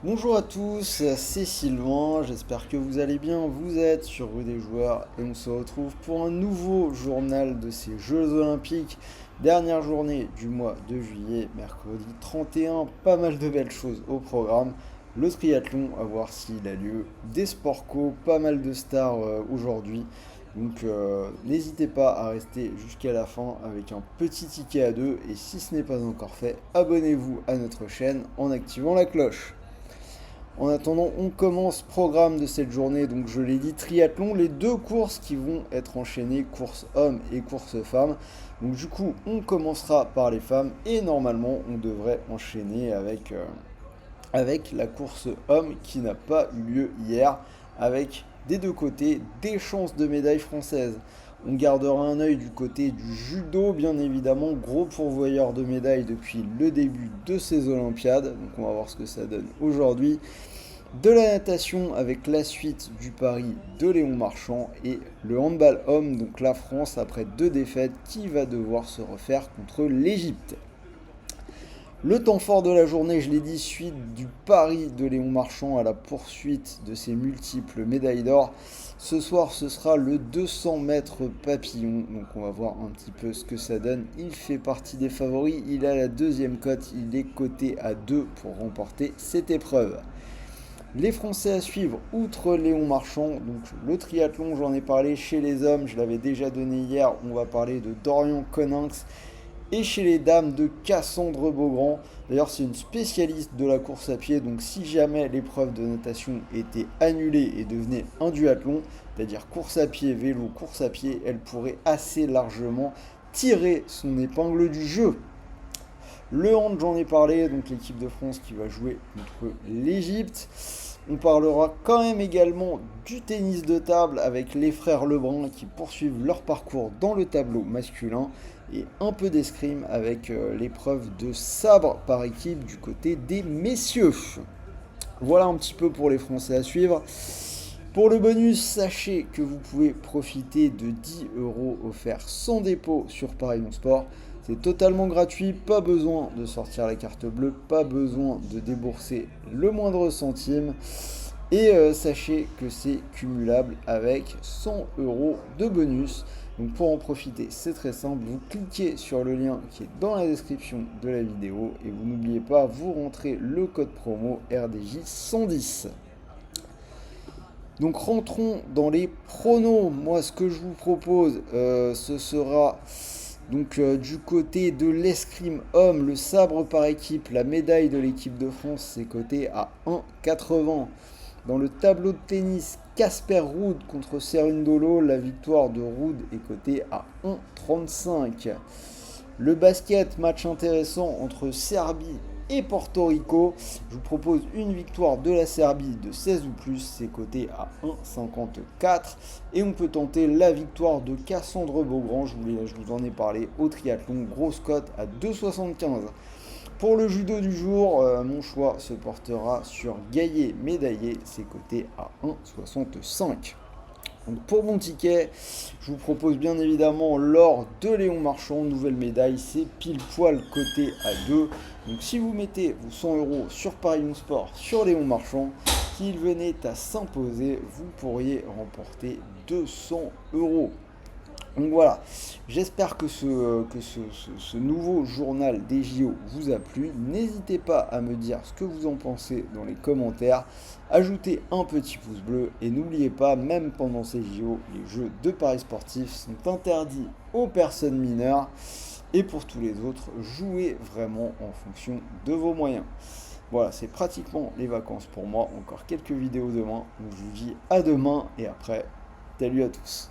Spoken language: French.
Bonjour à tous, c'est Sylvain, j'espère que vous allez bien, vous êtes sur Rue des Joueurs et on se retrouve pour un nouveau journal de ces Jeux Olympiques. Dernière journée du mois de juillet, mercredi 31, pas mal de belles choses au programme. Le triathlon, à voir s'il a lieu, des sports co, pas mal de stars aujourd'hui. Donc n'hésitez pas à rester jusqu'à la fin avec un petit ticket à deux et si ce n'est pas encore fait, abonnez-vous à notre chaîne en activant la cloche. En attendant, on commence programme de cette journée, donc je l'ai dit, triathlon, les deux courses qui vont être enchaînées, course homme et course femme. Donc du coup, on commencera par les femmes et normalement, on devrait enchaîner avec la course homme qui n'a pas eu lieu hier, avec des deux côtés des chances de médailles françaises. On gardera un œil du côté du judo, bien évidemment, gros pourvoyeur de médailles depuis le début de ces Olympiades. Donc on va voir ce que ça donne aujourd'hui. De la natation avec la suite du pari de Léon Marchand et le handball homme, donc la France après deux défaites qui va devoir se refaire contre l'Égypte. Le temps fort de la journée, je l'ai dit, suite du pari de Léon Marchand à la poursuite de ses multiples médailles d'or. Ce soir, ce sera le 200 mètres papillon. Donc on va voir un petit peu ce que ça donne. Il fait partie des favoris. Il a la deuxième cote. Il est coté à 2 pour remporter cette épreuve. Les Français à suivre, outre Léon Marchand, donc le triathlon, j'en ai parlé chez les hommes, je l'avais déjà donné hier, on va parler de Dorian Coninx, et chez les dames de Cassandre Beaugrand. D'ailleurs, c'est une spécialiste de la course à pied, donc si jamais l'épreuve de natation était annulée et devenait un duathlon, c'est-à-dire course à pied, vélo, course à pied, elle pourrait assez largement tirer son épingle du jeu. Le hand, j'en ai parlé, donc l'équipe de France qui va jouer contre l'Égypte. On parlera quand même également du tennis de table avec les frères Lebrun qui poursuivent leur parcours dans le tableau masculin et un peu d'escrime avec l'épreuve de sabre par équipe du côté des messieurs. Voilà un petit peu pour les Français à suivre. Pour le bonus, sachez que vous pouvez profiter de 10 euros offerts sans dépôt sur Paris Mon Sport. C'est totalement gratuit, pas besoin de sortir la carte bleue, pas besoin de débourser le moindre centime. Et sachez que c'est cumulable avec 100 euros de bonus. Donc pour en profiter, c'est très simple, vous cliquez sur le lien qui est dans la description de la vidéo et vous n'oubliez pas, vous rentrez le code promo RDJ 110. Donc rentrons dans les pronos. Moi, ce que je vous propose, ce sera donc du côté de l'escrime homme, le sabre par équipe, la médaille de l'équipe de France, c'est coté à 1,80. Dans le tableau de tennis, Casper Ruud contre Cerundolo, la victoire de Ruud est cotée à 1,35. Le basket, match intéressant entre Serbie et Porto Rico. Je vous propose une victoire de la Serbie de 16 ou plus, c'est coté à 1,54. Et on peut tenter la victoire de Cassandre Beaugrand, je vous en ai parlé, au triathlon, grosse cote à 2,75. Pour le judo du jour, mon choix se portera sur Gaillet médaillé, c'est coté à 1,65. Donc pour mon ticket, je vous propose bien évidemment l'or de Léon Marchand, nouvelle médaille, c'est pile poil coté à 2. Donc si vous mettez vos 100 euros sur Paris Mon Sport, sur Léon Marchand, s'il venait à s'imposer, vous pourriez remporter 200 euros. Donc voilà, j'espère que ce nouveau journal des JO vous a plu. N'hésitez pas à me dire ce que vous en pensez dans les commentaires. Ajoutez un petit pouce bleu et n'oubliez pas, même pendant ces JO, les jeux de paris sportifs sont interdits aux personnes mineures. Et pour tous les autres, jouez vraiment en fonction de vos moyens. Voilà, c'est pratiquement les vacances pour moi. Encore quelques vidéos demain. Donc je vous dis à demain et après, salut à tous.